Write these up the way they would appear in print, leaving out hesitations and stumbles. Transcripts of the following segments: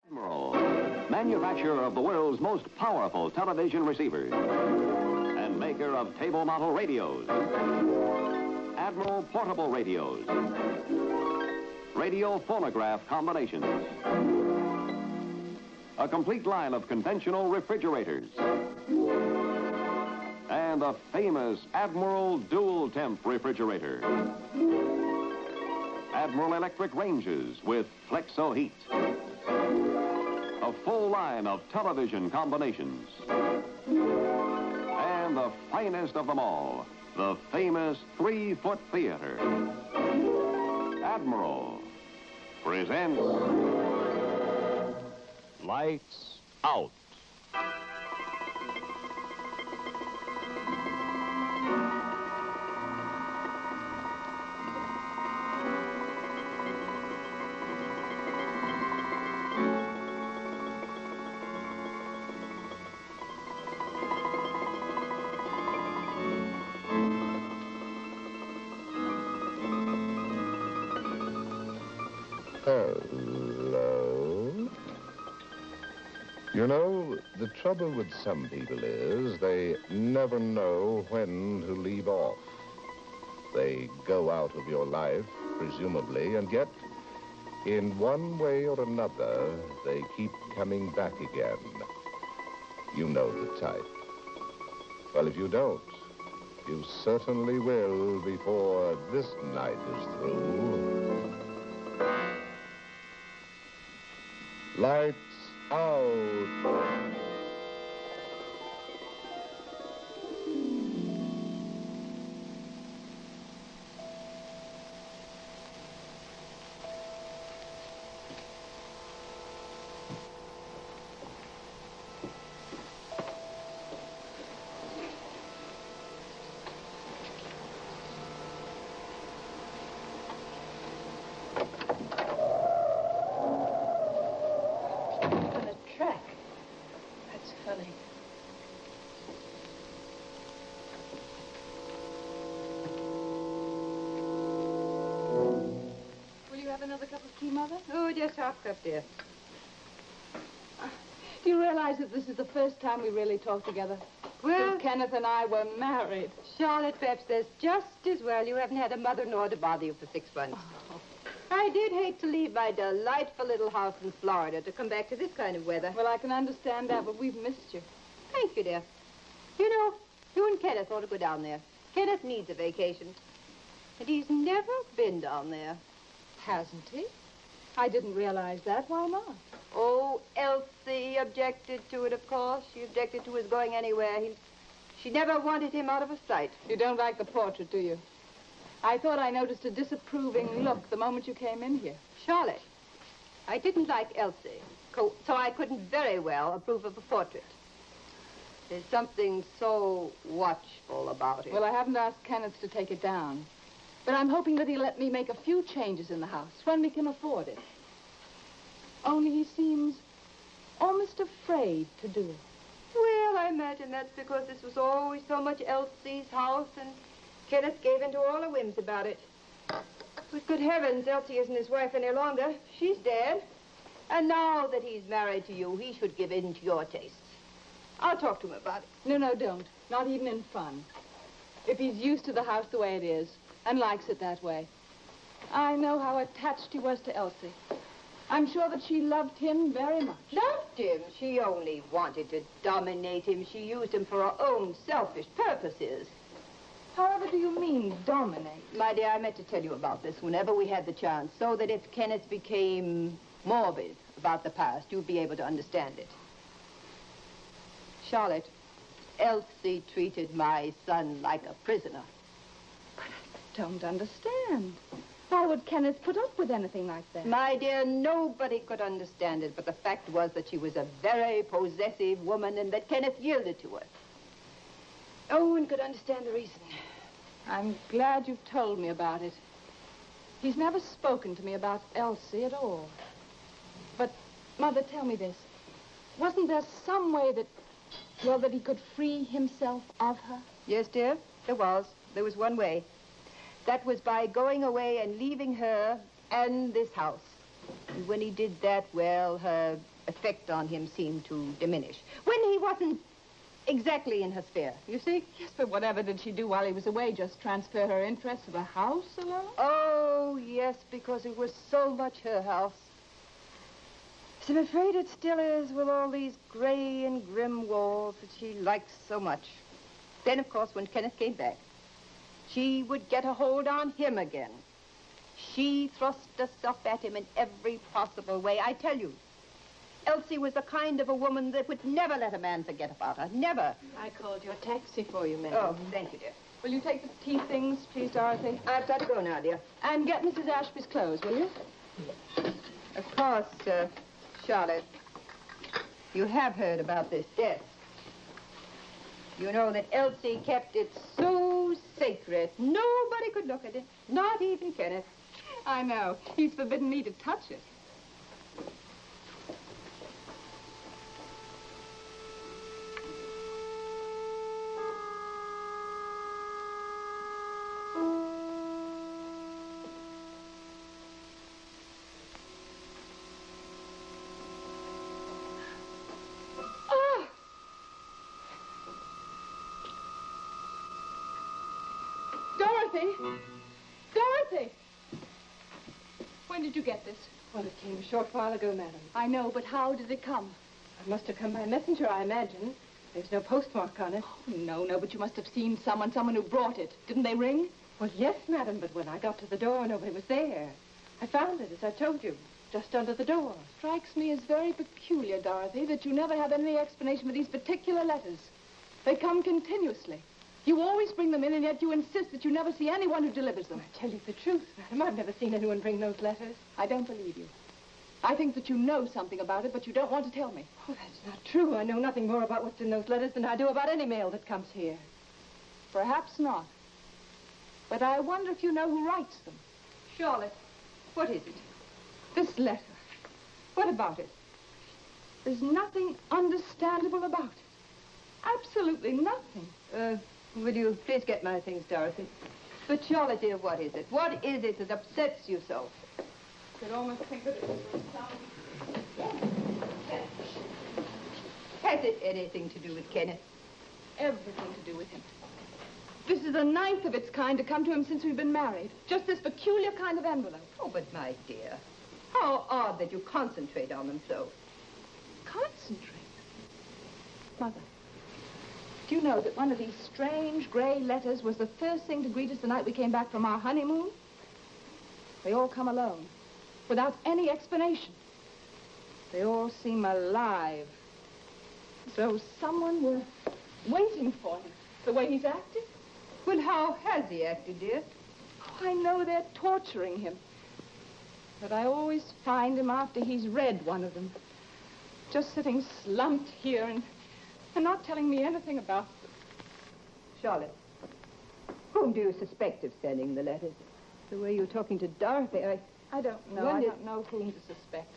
Admiral, manufacturer of the world's most powerful television receivers and maker of table model radios, Admiral portable radios, radio phonograph combinations, a complete line of conventional refrigerators, and the famous Admiral Dual Temp refrigerator. Admiral electric ranges with Flexo Heat. A full line of television combinations. And the finest of them all, the famous 3-foot theater. Admiral presents Lights Out. Hello? You know, the trouble with some people is they never know when to leave off. They go out of your life, presumably, and yet, in one way or another, they keep coming back again. You know the type. Well, if you don't, you certainly will before this night is through. Lights out. Another cup of tea, Mother? Oh, just half cup, dear. Do you realize that this is the first time we really talked together? Well, Since Kenneth and I were married. Charlotte, perhaps that's just as well you haven't had a mother-in-law to bother you for 6 months. Oh. I did hate to leave my delightful little house in Florida to come back to this kind of weather. Well, I can understand that, but we've missed you. Thank you, dear. You know, you and Kenneth ought to go down there. Kenneth needs a vacation. And he's never been down there. Hasn't he? I didn't realize that. Why not? Oh, Elsie objected to it, of course. She objected to his going anywhere. She never wanted him out of her sight. You don't like the portrait, do you? I thought I noticed a disapproving look the moment you came in here. Charlotte, I didn't like Elsie, so I couldn't very well approve of the portrait. There's something so watchful about it. Well, I haven't asked Kenneth to take it down. But I'm hoping that he'll let me make a few changes in the house when we can afford it. Only he seems almost afraid to do it. Well, I imagine that's because this was always so much Elsie's house, and Kenneth gave in to all her whims about it. But good heavens, Elsie isn't his wife any longer. She's dead. And now that he's married to you, he should give in to your tastes. I'll talk to him about it. No, don't. Not even in fun. If he's used to the house the way it is, and likes it that way. I know how attached he was to Elsie. I'm sure that she loved him very much. Loved him? She only wanted to dominate him. She used him for her own selfish purposes. However do you mean, dominate? My dear, I meant to tell you about this whenever we had the chance, so that if Kenneth became morbid about the past, you'd be able to understand it. Charlotte, Elsie treated my son like a prisoner. Don't understand. Why would Kenneth put up with anything like that? My dear, nobody could understand it, but the fact was that she was a very possessive woman and that Kenneth yielded to her. No one could understand the reason. I'm glad you've told me about it. He's never spoken to me about Elsie at all. But, Mother, tell me this. Wasn't there some way that Well, that he could free himself of her? Yes, dear, there was. There was one way. That was by going away and leaving her and this house. And when he did that, well, her effect on him seemed to diminish. When he wasn't exactly in her sphere, you see? Yes, but whatever did she do while he was away? Just transfer her interest to the house alone? Oh, yes, because it was so much her house. I'm afraid it still is, with all these gray and grim walls that she likes so much. Then, of course, when Kenneth came back, she would get a hold on him again. She thrust herself at him in every possible way. I tell you, Elsie was the kind of a woman that would never let a man forget about her. Never. I called your taxi for you, ma'am. Oh, thank you, dear. Will you take the tea things, please, Dorothy? I've got to go now, dear. And get Mrs. Ashby's clothes, will you? Of course, Charlotte, you have heard about this death. You know that Elsie kept it so sacred. Nobody could look at it, not even Kenneth. I know. He's forbidden me to touch it. Dorothy! When did you get this? Well, it came a short while ago, madam. I know, but how did it come? It must have come by messenger, I imagine. There's no postmark on it. Oh, no, but you must have seen someone who brought it. Didn't they ring? Well, yes, madam, but when I got to the door, nobody was there. I found it, as I told you, just under the door. Strikes me as very peculiar, Dorothy, that you never have any explanation for these particular letters. They come continuously. You always bring them in, and yet you insist that you never see anyone who delivers them. I tell you the truth, madam. I've never seen anyone bring those letters. I don't believe you. I think that you know something about it, but you don't want to tell me. Oh, that's not true. I know nothing more about what's in those letters than I do about any mail that comes here. Perhaps not. But I wonder if you know who writes them. Charlotte, what is it? This letter. What about it? There's nothing understandable about it. Absolutely nothing. Will you please get my things, Dorothy? But Charlotte, dear, what is it? What is it that upsets you so? I could almost think that it was Has it anything to do with Kenneth? everything to do with him. This is the 9th of its kind to come to him since we've been married. Just this peculiar kind of envelope. Oh, but my dear, how odd that you concentrate on them so. Concentrate? Mother, do you know that one of these strange gray letters was the first thing to greet us the night we came back from our honeymoon? They all come alone, without any explanation. They all seem alive. As though someone were waiting for him, the way he's acted. Well, how has he acted, dear? Oh, I know they're torturing him. But I always find him after he's read one of them. Just sitting slumped here and not telling me anything about them. Charlotte, whom do you suspect of sending the letters? The way you're talking to Dorothy, I don't know. When I did- don't know whom to suspect.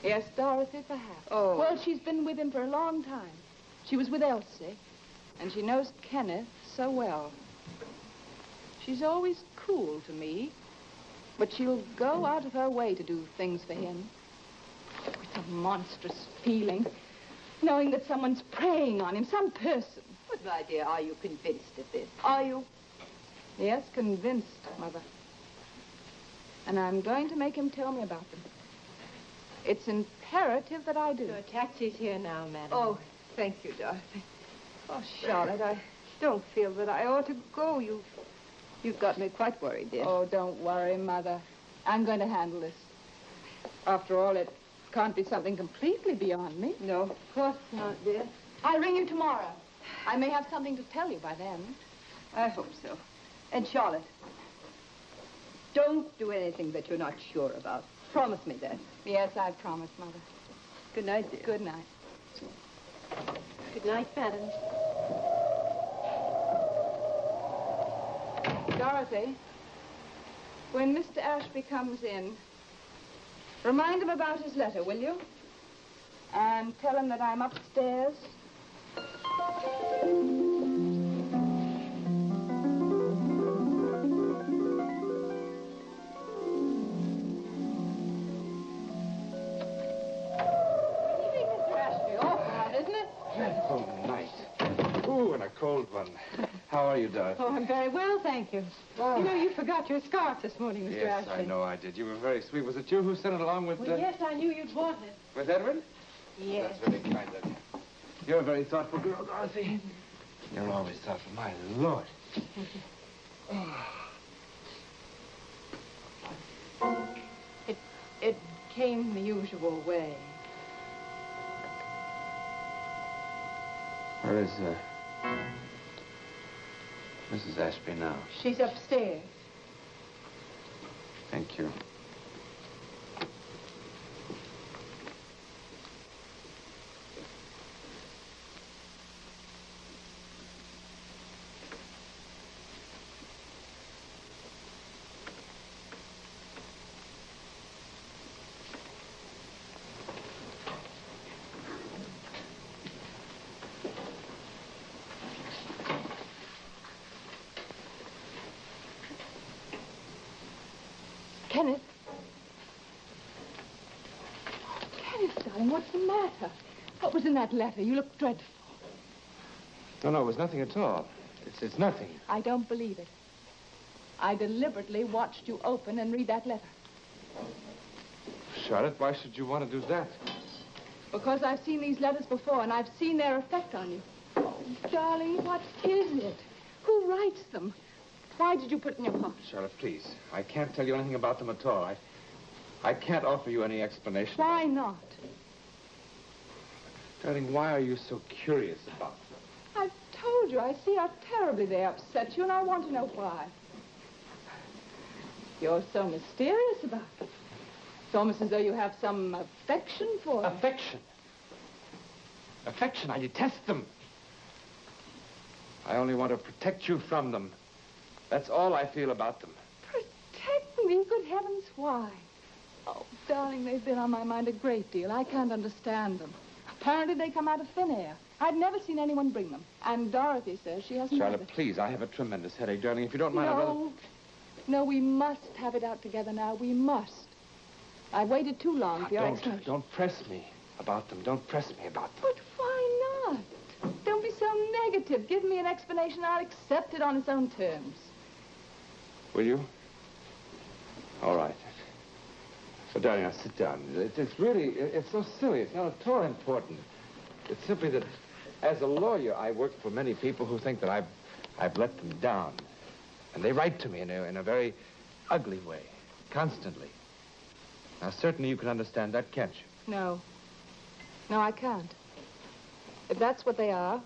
Yes, Dorothy, perhaps. Oh. Well, she's been with him for a long time. She was with Elsie, and she knows Kenneth so well. She's always cool to me, but she'll go out of her way to do things for him. It's a monstrous feeling, knowing that someone's preying on him, some person. But, my dear, are you convinced of this? Are you? Yes, convinced, Mother. And I'm going to make him tell me about them. It's imperative that I do. Your taxi's here now, madam. Oh, thank you, Dorothy. Oh, Charlotte, I don't feel that I ought to go. You've got me quite worried, dear. Oh, don't worry, Mother. I'm going to handle this. After all, it can't be something completely beyond me. No, of course not, dear. I'll ring you tomorrow. I may have something to tell you by then. I hope so. And Charlotte, don't do anything that you're not sure about. Promise me that. Yes, I promise, Mother. Good night, dear. Good night. Good night, madam. Dorothy, when Mr. Ashby comes in, remind him about his letter, will you? And tell him that I'm upstairs Oh, nice. Ooh, and a cold one. How are you, Dorothy? Oh, I'm very well, thank you. Oh. You know, you forgot your scarf this morning, Mr. Yes, Ashley. I know I did. You were very sweet. Was it you who sent it along with... Well, yes, I knew you'd want it. With Edward? Yes. That's very kind of you. You're a very thoughtful girl, Dorothy. You're always thoughtful. My Lord. It came the usual way. Where is, Mrs. Ashby now? She's upstairs. Thank you. Kenneth. Kenneth, darling, what's the matter? What was in that letter? You look dreadful. No, it was nothing at all. It's nothing. I don't believe it. I deliberately watched you open and read that letter. Charlotte, why should you want to do that? Because I've seen these letters before, and I've seen their effect on you. Oh, darling, what is it? Who writes them? Why did you put it in your pocket? Charlotte, please. I can't tell you anything about them at all. I can't offer you any explanation. Why not? Darling, why are you so curious about them? I've told you, I see how terribly they upset you, and I want to know why. You're so mysterious about it. It's almost as though you have some affection for them. Affection? Affection? I detest them. I only want to protect you from them. That's all I feel about them. Protect me? Good heavens, why? Oh, darling, they've been on my mind a great deal. I can't understand them. Apparently they come out of thin air. I've never seen anyone bring them. And Dorothy says she hasn't Charlotte, either. please, I have a tremendous headache, darling. If you don't mind, I'd rather... No, we must have it out together now. We must. I've waited too long for your explanation. Don't press me about them. Don't press me about them. But why not? Don't be so negative. Give me an explanation. I'll accept it on its own terms. Will you? All right. So, darling, now sit down. It's so silly. It's not at all important. It's simply that, as a lawyer, I work for many people who think that I've let them down. And they write to me in a very ugly way, constantly. Now, certainly you can understand that, can't you? No. No, I can't. If that's what they are,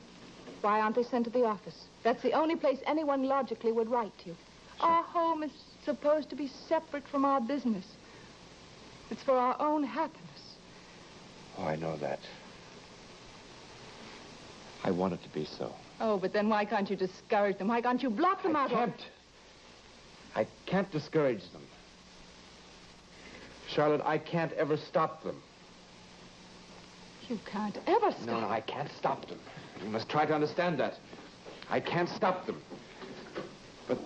why aren't they sent to the office? That's the only place anyone logically would write to. Our home is supposed to be separate from our business. It's for our own happiness. Oh, I know that. I want it to be so. Oh, but then why can't you discourage them? Why can't you block them out? I can't discourage them. Charlotte, I can't ever stop them. You can't ever stop. No, I can't stop them. You must try to understand that. I can't stop them. But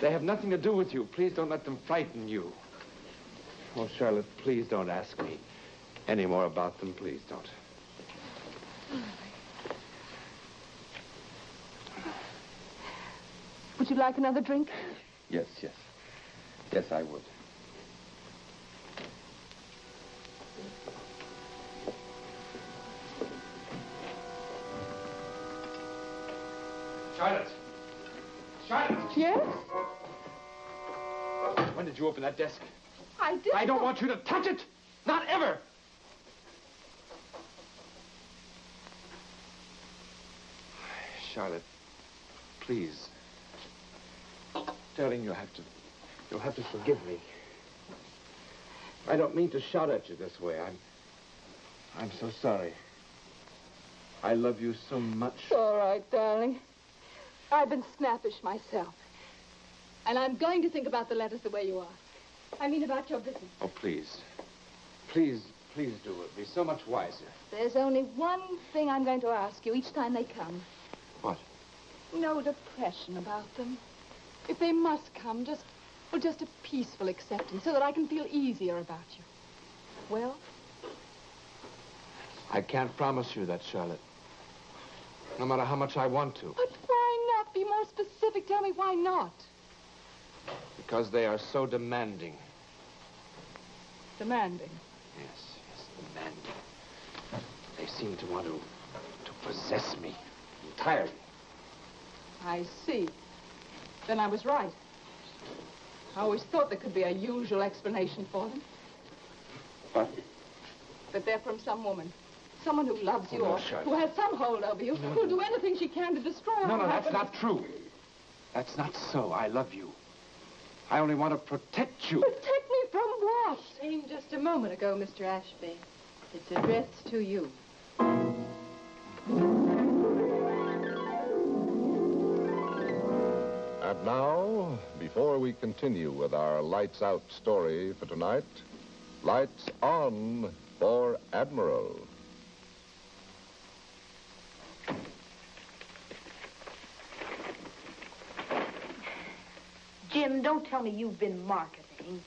they have nothing to do with you. Please don't let them frighten you. Oh, Charlotte, please don't ask me any more about them. Please don't. Would you like another drink? Yes. Yes, I would. Charlotte! Yes? When did you open that desk? I did. I don't want you to touch it! Not ever! Charlotte, please. Darling, you'll have to forgive me. I don't mean to shout at you this way. I'm so sorry. I love you so much. It's all right, darling. I've been snappish myself. And I'm going to think about the letters the way you are. I mean about your business. Oh, please. Please, please do. It'd be so much wiser. There's only one thing I'm going to ask you each time they come. What? No depression about them. If they must come, just a peaceful acceptance so that I can feel easier about you. Well? I can't promise you that, Charlotte. No matter how much I want to. But why not? Be more specific. Tell me why not. Because they are so demanding. Demanding? Yes, demanding. They seem to want to possess me entirely. I see. Then I was right. I always thought there could be a usual explanation for them. What? That they're from some woman. Someone who loves you or Charlotte. who has some hold over you, who'll do anything she can to destroy our No, that's happiness. not true. That's not so. I love you. I only want to protect you. Protect me from what? Came just a moment ago, Mr. Ashby. It's addressed to you. And now, before we continue with our lights out story for tonight, lights on for Admiral. Jim, don't tell me you've been marketing.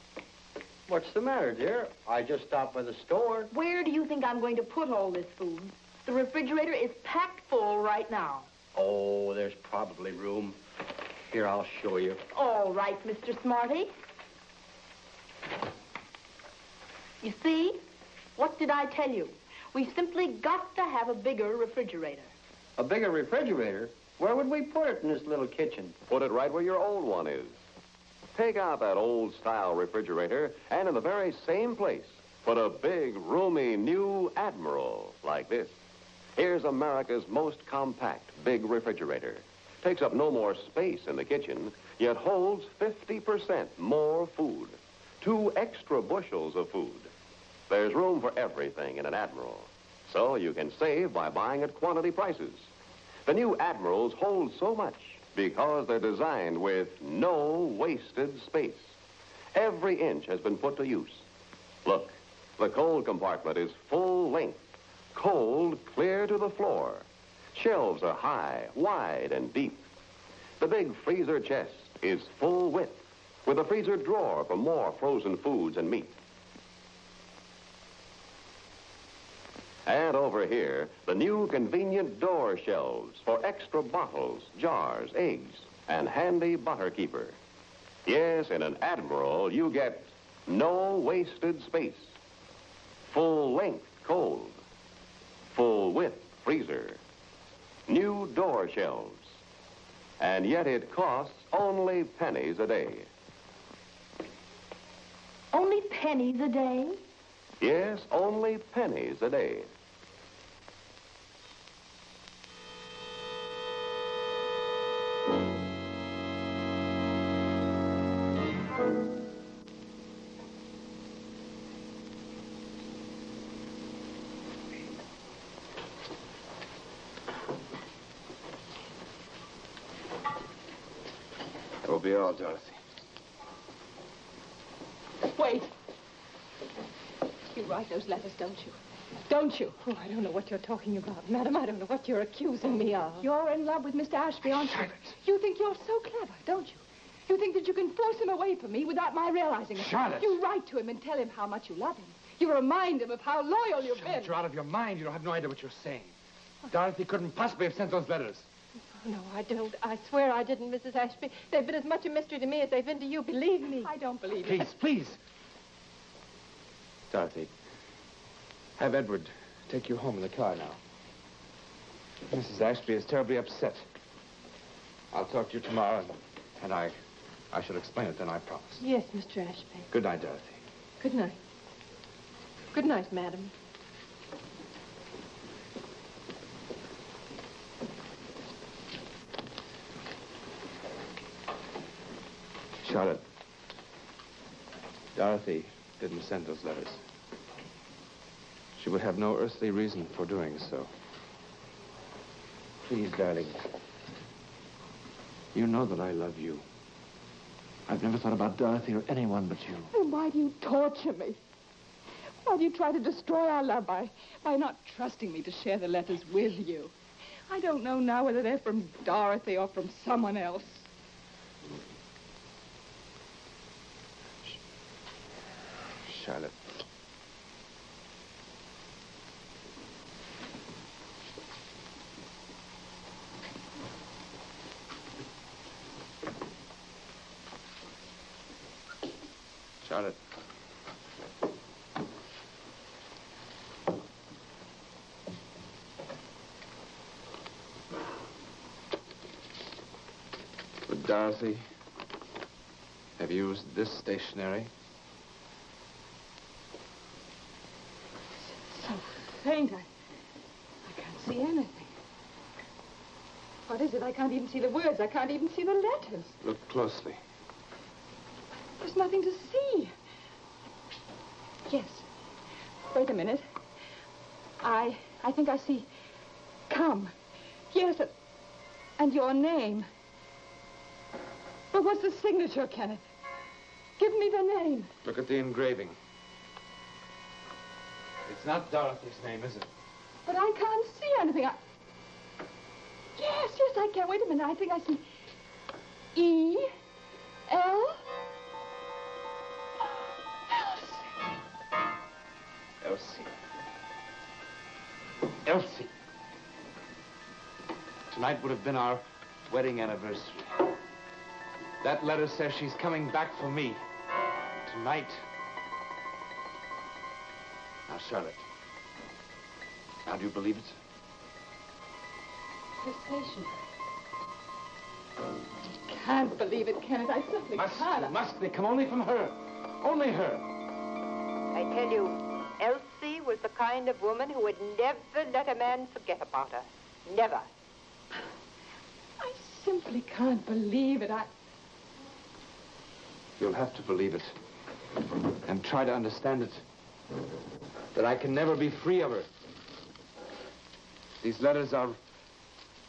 What's the matter, dear? I just stopped by the store. Where do you think I'm going to put all this food? The refrigerator is packed full right now. Oh, there's probably room. Here, I'll show you. All right, Mr. Smarty. You see? What did I tell you? We've simply got to have a bigger refrigerator. A bigger refrigerator? Where would we put it in this little kitchen? Put it right where your old one is. Take out that old-style refrigerator, and in the very same place, put a big, roomy, new Admiral like this. Here's America's most compact big refrigerator. Takes up no more space in the kitchen, yet holds 50% more food. 2 extra bushels of food. There's room for everything in an Admiral. So you can save by buying at quantity prices. The new Admirals hold so much because they're designed with no wasted space. Every inch has been put to use. Look, the cold compartment is full length, cold clear to the floor. Shelves are high, wide, and deep. The big freezer chest is full width, with a freezer drawer for more frozen foods and meat. And over here, the new convenient door shelves for extra bottles, jars, eggs, and handy butter keeper. Yes, in an Admiral, you get no wasted space. Full length cold. Full width freezer. New door shelves. And yet it costs only pennies a day. Only pennies a day? Yes, only pennies a day. That will be all, Dorothy. Wait. You write those letters, don't you? Don't you? Oh, I don't know what you're talking about, madam. I don't know what you're accusing me of. You're in love with Mr. Ashby, aren't you? You think you're so clever, don't you? You think that you can force him away from me without my realizing it. Charlotte! You write to him and tell him how much you love him. You remind him of how loyal you've been. You're out of your mind. You don't have no idea what you're saying. Dorothy couldn't possibly have sent those letters. No, I don't. I swear I didn't, Mrs. Ashby. They've been as much a mystery to me as they've been to you. Believe me. I don't believe it. Please, please. Dorothy, have Edward take you home in the car now. Mrs. Ashby is terribly upset. I'll talk to you tomorrow, and I shall explain it then, I promise. Yes, Mr. Ashby. Good night, Dorothy. Good night. Good night, madam. Charlotte, Dorothy didn't send those letters. She would have no earthly reason for doing so. Please, darling. You know that I love you. I've never thought about Dorothy or anyone but you. Then why do you torture me? Why do you try to destroy our love by not trusting me to share the letters with you? I don't know now whether they're from Dorothy or from someone else. Charlotte. Charlotte. Would Dorothy have used this stationery? So faint, I can't see anything. What is it? I can't even see the words. I can't even see the letters. Look closely. There's nothing to see. Yes. Wait a minute. I think I see come. Yes, and your name. But what's the signature, Kenneth? Give me the name. Look at the engraving. It's not Dorothy's name, is it? But I can't see anything. Yes, I can. Wait a minute. I think I see E.L. Elsie. Tonight would have been our wedding anniversary. That letter says she's coming back for me. Tonight. Now, Charlotte. Now, do you believe it? Persuasion. I can't believe it, Kenneth. I simply can't. Must. They come only from her. Only her. I tell you, Elsie was the kind of woman who would never let a man forget about her. Never. I simply can't believe it. You'll have to believe it. And try to understand it. That I can never be free of her. These letters are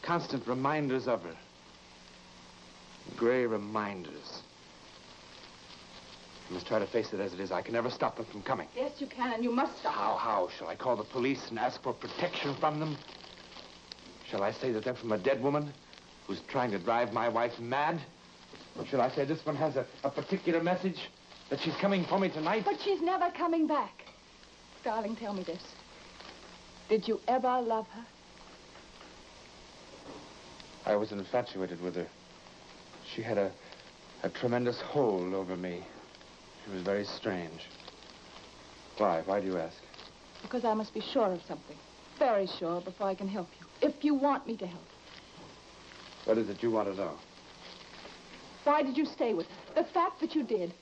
constant reminders of her. Gray reminders. You must try to face it as it is. I can never stop them from coming. Yes, you can, and you must stop. How? Shall I call the police and ask for protection from them? Shall I say that they're from a dead woman who's trying to drive my wife mad? Or shall I say this one has a particular message? That she's coming for me tonight? But she's never coming back. Darling, tell me this. Did you ever love her? I was infatuated with her. She had a tremendous hold over me. She was very strange. Why? Why do you ask? Because I must be sure of something. Very sure before I can help you. If you want me to help. What is it you want to know? Why did you stay with her? The fact that you did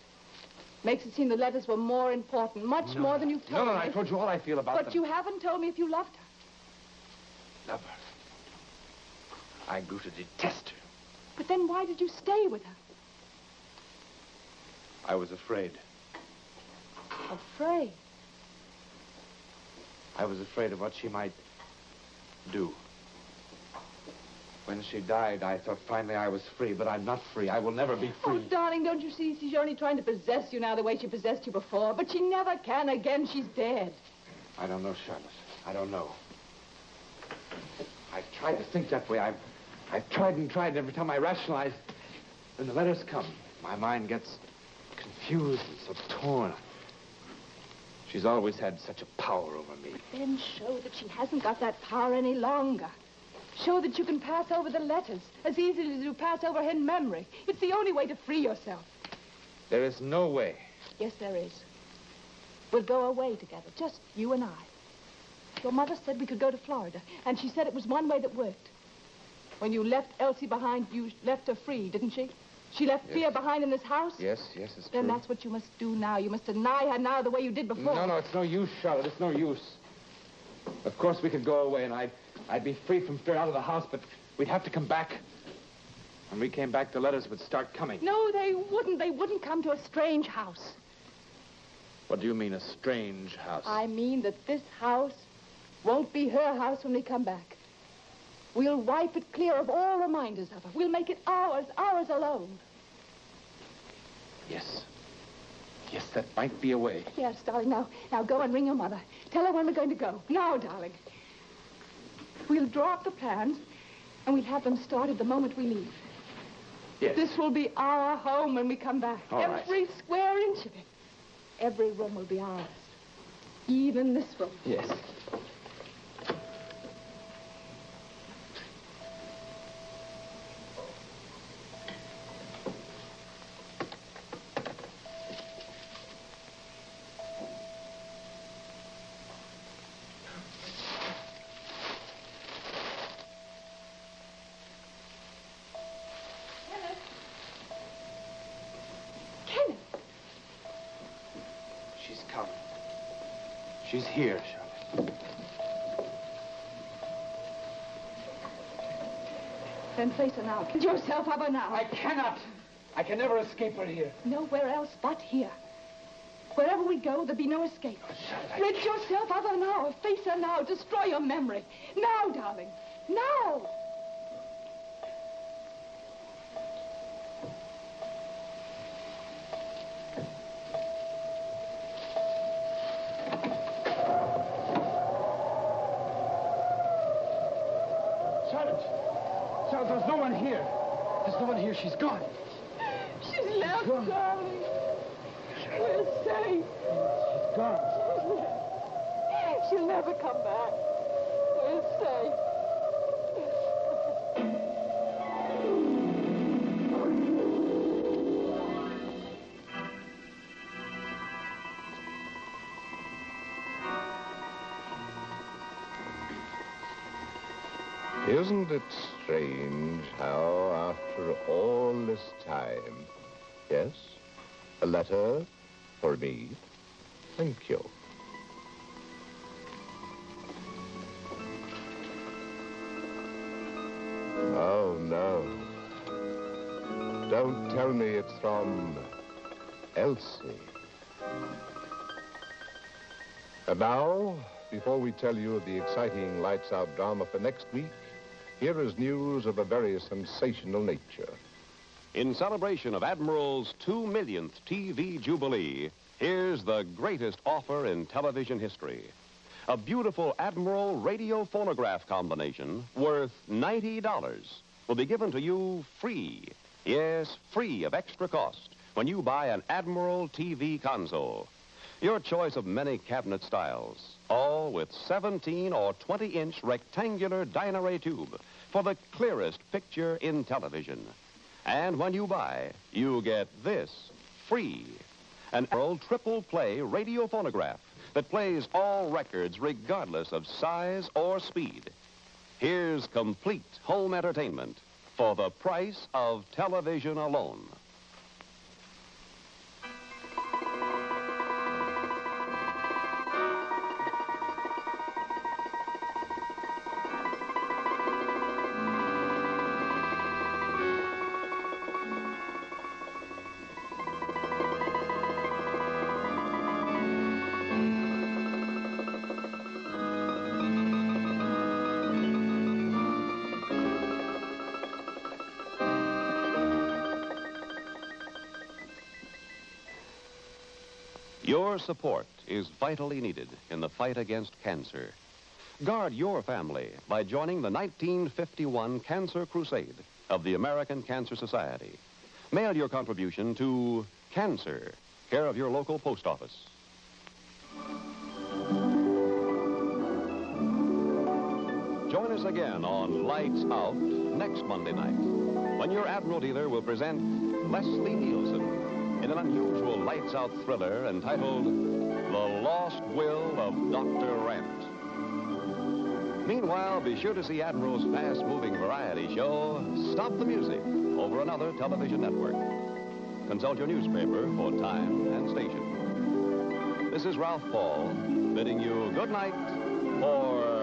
makes it seem the letters were more important, much more than you've told me. No, I told you all I feel about them. But you haven't told me if you loved her. Love her? I grew to detest her. But then why did you stay with her? I was afraid. Afraid? I was afraid of what she might do. When she died, I thought finally I was free, but I'm not free. I will never be free. Oh, darling, don't you see? She's only trying to possess you now the way she possessed you before. But she never can again. She's dead. I don't know, Charlotte. I don't know. I've tried to think that way. I've tried and tried. Every time I rationalize, when the letters come, my mind gets confused and so torn. She's always had such a power over me. But then show that she hasn't got that power any longer. Show that you can pass over the letters as easily as you pass over her memory. It's the only way to free yourself. There is no way. Yes, there is. We'll go away together, just you and I. Your mother said we could go to Florida, and she said it was one way that worked. When you left Elsie behind, you left her free, didn't she? She left fear behind in this house? Yes, it's true. Then that's what you must do now. You must deny her now the way you did before. No, it's no use, Charlotte. It's no use. Of course we could go away, and I'd be free from fear out of the house, but we'd have to come back. When we came back, the letters would start coming. No, they wouldn't. They wouldn't come to a strange house. What do you mean, a strange house? I mean that this house won't be her house when we come back. We'll wipe it clear of all reminders of her. We'll make it ours alone. Yes. Yes, that might be a way. Yes, darling. Now go and ring your mother. Tell her when we're going to go. Now, darling. We'll draw up the plans, and we'll have them started the moment we leave. Yes. This will be our home when we come back. All right. Every square inch of it. Every room will be ours. Even this room. Yes. She's coming. She's here, Charlotte. Then face her now. Get yourself of her now. I cannot. I can never escape her here. Nowhere else but here. Wherever we go, there'll be no escape. Charlotte, Rid yourself of her now. Face her now. Destroy your memory. Now, darling. Now. Charlotte, there's no one here. There's no one here. She's gone. She's left, darling. We're safe. She's gone. She'll never come back. We're safe. Isn't it strange how, after all this time... Yes? A letter for me? Thank you. Oh, no. Don't tell me it's from Elsie. And now, before we tell you of the exciting Lights Out drama for next week, here is news of a very sensational nature. In celebration of Admiral's 2 millionth TV Jubilee, here's the greatest offer in television history. A beautiful Admiral radio phonograph combination worth $90 will be given to you free. Yes, free of extra cost when you buy an Admiral TV console. Your choice of many cabinet styles, all with 17 or 20-inch rectangular Dynaray tube for the clearest picture in television. And when you buy, you get this free. An Admiral triple play radio phonograph that plays all records regardless of size or speed. Here's complete home entertainment for the price of television alone. Your support is vitally needed in the fight against cancer. Guard your family by joining the 1951 Cancer Crusade of the American Cancer Society. Mail your contribution to Cancer, care of your local post office. Join us again on Lights Out next Monday night, when your Admiral dealer will present Leslie Nielsen in an unusual lights-out thriller entitled The Lost Will of Dr. Rent. Meanwhile, be sure to see Admiral's fast-moving variety show, Stop the Music, over another television network. Consult your newspaper for time and station. This is Ralph Paul, bidding you good night for